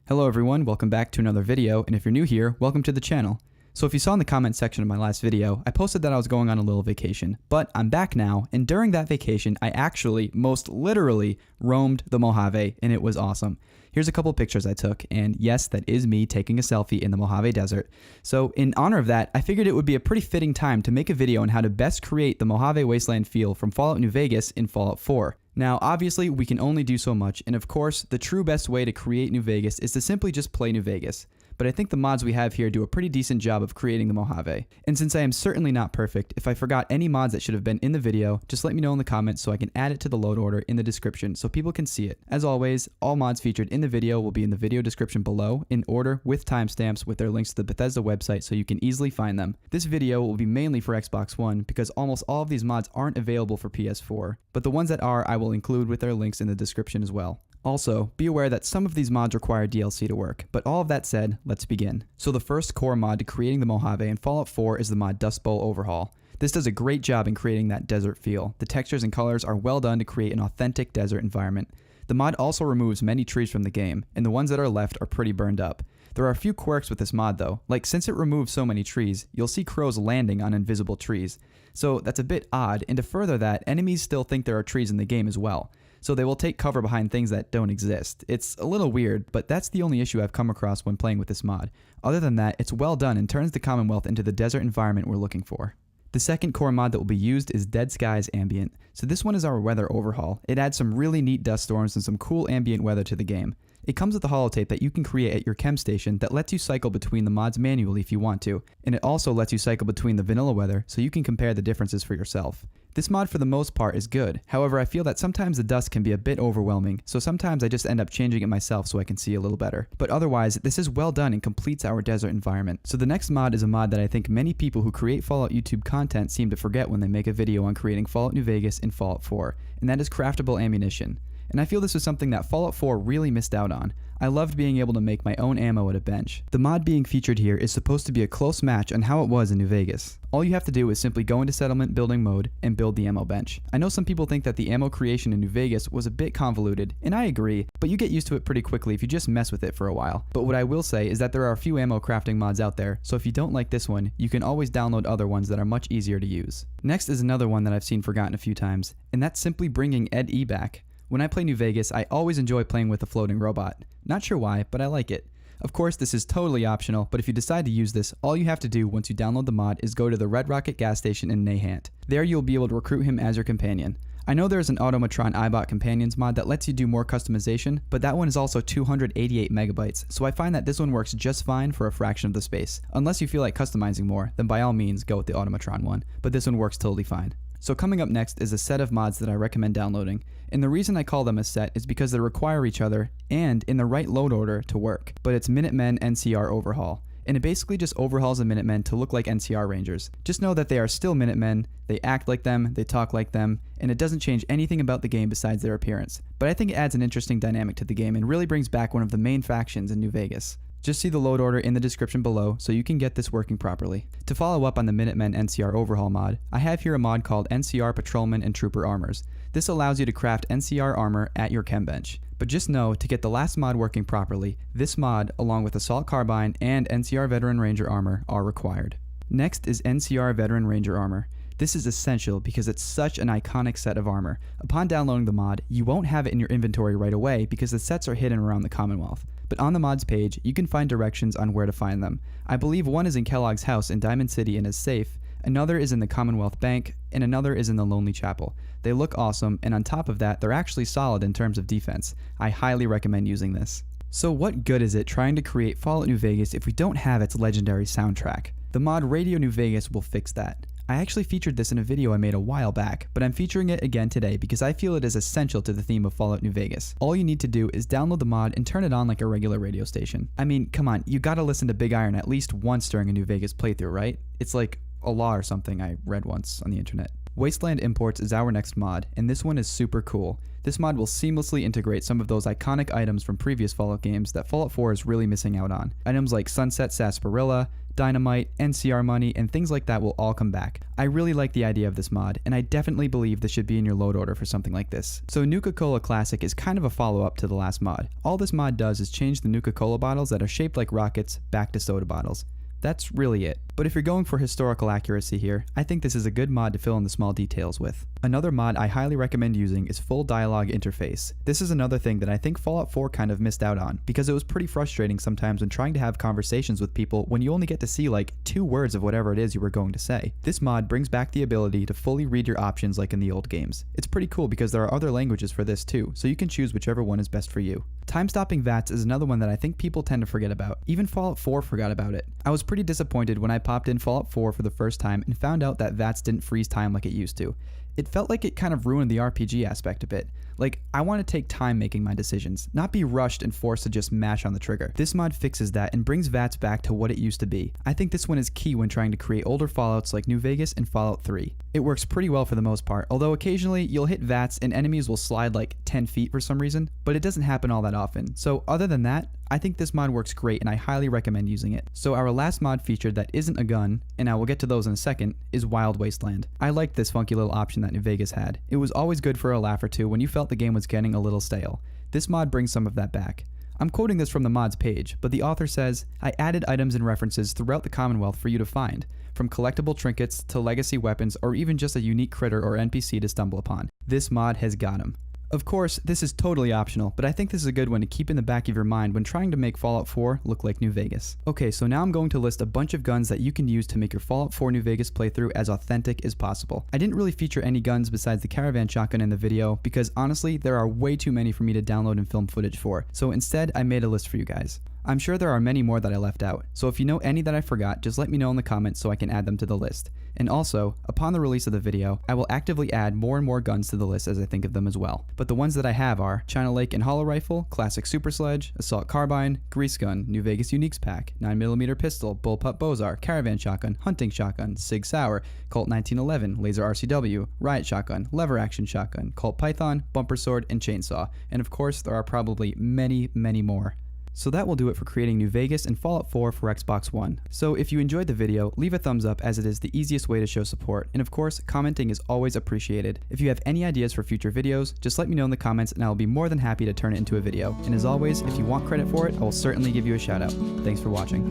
Hello everyone, welcome back to another video, and if you're new here, welcome to the channel. So if you saw in the comment section of my last video, I posted that I was going on a little vacation, but I'm back now, and during that vacation, I actually, most literally, roamed the Mojave, and it was awesome. Here's a couple pictures I took, and yes, that is me taking a selfie in the Mojave Desert. So in honor of that, I figured it would be a pretty fitting time to make a video on how to best create the Mojave Wasteland feel from Fallout New Vegas in Fallout 4. Now, obviously, we can only do so much, and of course, the true best way to create New Vegas is to simply just play New Vegas. But I think the mods we have here do a pretty decent job of creating the Mojave. And since I am certainly not perfect, if I forgot any mods that should have been in the video, just let me know in the comments so I can add it to the load order in the description so people can see it. As always, all mods featured in the video will be in the video description below, in order with timestamps with their links to the Bethesda website so you can easily find them. This video will be mainly for Xbox One because almost all of these mods aren't available for PS4, but the ones that are I will include with their links in the description as well. Also, be aware that some of these mods require DLC to work, but all of that said, let's begin. So the first core mod to creating the Mojave in Fallout 4 is the mod Dustbowl Overhaul. This does a great job in creating that desert feel. The textures and colors are well done to create an authentic desert environment. The mod also removes many trees from the game, and the ones that are left are pretty burned up. There are a few quirks with this mod though, like since it removes so many trees, you'll see crows landing on invisible trees. So that's a bit odd, and to further that, enemies still think there are trees in the game as well. So they will take cover behind things that don't exist. It's a little weird, but that's the only issue I've come across when playing with this mod. Other than that, it's well done and turns the Commonwealth into the desert environment we're looking for. The second core mod that will be used is Dead Skies Ambient. So this one is our weather overhaul. It adds some really neat dust storms and some cool ambient weather to the game. It comes with a holotape that you can create at your chem station that lets you cycle between the mods manually if you want to, and it also lets you cycle between the vanilla weather so you can compare the differences for yourself. This mod for the most part is good, however I feel that sometimes the dust can be a bit overwhelming, so sometimes I just end up changing it myself so I can see a little better. But otherwise, this is well done and completes our desert environment. So the next mod is a mod that I think many people who create Fallout YouTube content seem to forget when they make a video on creating Fallout New Vegas in Fallout 4, and that is Craftable Ammunition. And I feel this was something that Fallout 4 really missed out on. I loved being able to make my own ammo at a bench. The mod being featured here is supposed to be a close match on how it was in New Vegas. All you have to do is simply go into settlement building mode and build the ammo bench. I know some people think that the ammo creation in New Vegas was a bit convoluted, and I agree, but you get used to it pretty quickly if you just mess with it for a while. But what I will say is that there are a few ammo crafting mods out there, so if you don't like this one, you can always download other ones that are much easier to use. Next is another one that I've seen forgotten a few times, and that's simply bringing Ed E back. When I play New Vegas, I always enjoy playing with a floating robot. Not sure why, but I like it. Of course, this is totally optional, but if you decide to use this, all you have to do once you download the mod is go to the Red Rocket gas station in Nahant. There you'll be able to recruit him as your companion. I know there's an Automatron EyeBot Companions mod that lets you do more customization, but that one is also 288 megabytes, so I find that this one works just fine for a fraction of the space. Unless you feel like customizing more, then by all means go with the Automatron one, but this one works totally fine. So coming up next is a set of mods that I recommend downloading, and the reason I call them a set is because they require each other, and in the right load order, to work. But it's Minutemen NCR Overhaul, and it basically just overhauls the Minutemen to look like NCR Rangers. Just know that they are still Minutemen, they act like them, they talk like them, and it doesn't change anything about the game besides their appearance. But I think it adds an interesting dynamic to the game and really brings back one of the main factions in New Vegas. Just see the load order in the description below so you can get this working properly. To follow up on the Minutemen NCR Overhaul mod, I have here a mod called NCR Patrolman and Trooper Armors. This allows you to craft NCR armor at your chem bench. But just know, to get the last mod working properly, this mod, along with Assault Carbine and NCR Veteran Ranger armor, are required. Next is NCR Veteran Ranger armor. This is essential because it's such an iconic set of armor. Upon downloading the mod, you won't have it in your inventory right away because the sets are hidden around the Commonwealth. But on the mods page, you can find directions on where to find them. I believe one is in Kellogg's house in Diamond City and is safe, another is in the Commonwealth Bank, and another is in the Lonely Chapel. They look awesome, and on top of that, they're actually solid in terms of defense. I highly recommend using this. So what good is it trying to create Fallout New Vegas if we don't have its legendary soundtrack? The mod Radio New Vegas will fix that. I actually featured this in a video I made a while back, but I'm featuring it again today because I feel it is essential to the theme of Fallout New Vegas. All you need to do is download the mod and turn it on like a regular radio station. I mean, come on, you gotta listen to Big Iron at least once during a New Vegas playthrough, right? It's like a law or something I read once on the internet. Wasteland Imports is our next mod, and this one is super cool. This mod will seamlessly integrate some of those iconic items from previous Fallout games that Fallout 4 is really missing out on. Items like Sunset Sarsaparilla, dynamite, NCR money, and things like that will all come back. I really like the idea of this mod, and I definitely believe this should be in your load order for something like this. So Nuka-Cola Classic is kind of a follow-up to the last mod. All this mod does is change the Nuka-Cola bottles that are shaped like rockets back to soda bottles. That's really it. But if you're going for historical accuracy here, I think this is a good mod to fill in the small details with. Another mod I highly recommend using is Full Dialogue Interface. This is another thing that I think Fallout 4 kind of missed out on, because it was pretty frustrating sometimes when trying to have conversations with people when you only get to see like 2 words of whatever it is you were going to say. This mod brings back the ability to fully read your options like in the old games. It's pretty cool because there are other languages for this too, so you can choose whichever one is best for you. Time-stopping VATS is another one that I think people tend to forget about. Even Fallout 4 forgot about it. I was pretty disappointed when I popped in Fallout 4 for the first time and found out that VATS didn't freeze time like it used to. It felt like it kind of ruined the RPG aspect a bit. Like, I want to take time making my decisions, not be rushed and forced to just mash on the trigger. This mod fixes that and brings VATS back to what it used to be. I think this one is key when trying to create older Fallouts like New Vegas and Fallout 3. It works pretty well for the most part, although occasionally you'll hit VATS and enemies will slide like 10 feet for some reason, but it doesn't happen all that often. So other than that, I think this mod works great and I highly recommend using it. So our last mod featured that isn't a gun, and I will get to those in a second, is Wild Wasteland. I liked this funky little option that New Vegas had. It was always good for a laugh or two when you felt the game was getting a little stale. This mod brings some of that back. I'm quoting this from the mod's page, but the author says, "I added items and references throughout the Commonwealth for you to find, from collectible trinkets to legacy weapons or even just a unique critter or NPC to stumble upon. This mod has got 'em." Of course, this is totally optional, but I think this is a good one to keep in the back of your mind when trying to make Fallout 4 look like New Vegas. Okay, so now I'm going to list a bunch of guns that you can use to make your Fallout 4 New Vegas playthrough as authentic as possible. I didn't really feature any guns besides the Caravan Shotgun in the video because honestly, there are way too many for me to download and film footage for, so instead I made a list for you guys. I'm sure there are many more that I left out, so if you know any that I forgot, just let me know in the comments so I can add them to the list. And also, upon the release of the video, I will actively add more and more guns to the list as I think of them as well. But the ones that I have are China Lake and Holorifle, Classic Super Sledge, Assault Carbine, Grease Gun, New Vegas Uniques Pack, 9mm Pistol, Bullpup Bozar, Caravan Shotgun, Hunting Shotgun, Sig Saur, Colt 1911, Laser RCW, Riot Shotgun, Lever Action Shotgun, Colt Python, Bumper Sword, and Chainsaw. And of course, there are probably many, many more. So that will do it for creating New Vegas and Fallout 4 for Xbox One. So if you enjoyed the video, leave a thumbs up as it is the easiest way to show support, and of course, commenting is always appreciated. If you have any ideas for future videos, just let me know in the comments and I will be more than happy to turn it into a video. And as always, if you want credit for it, I will certainly give you a shout out. Thanks for watching.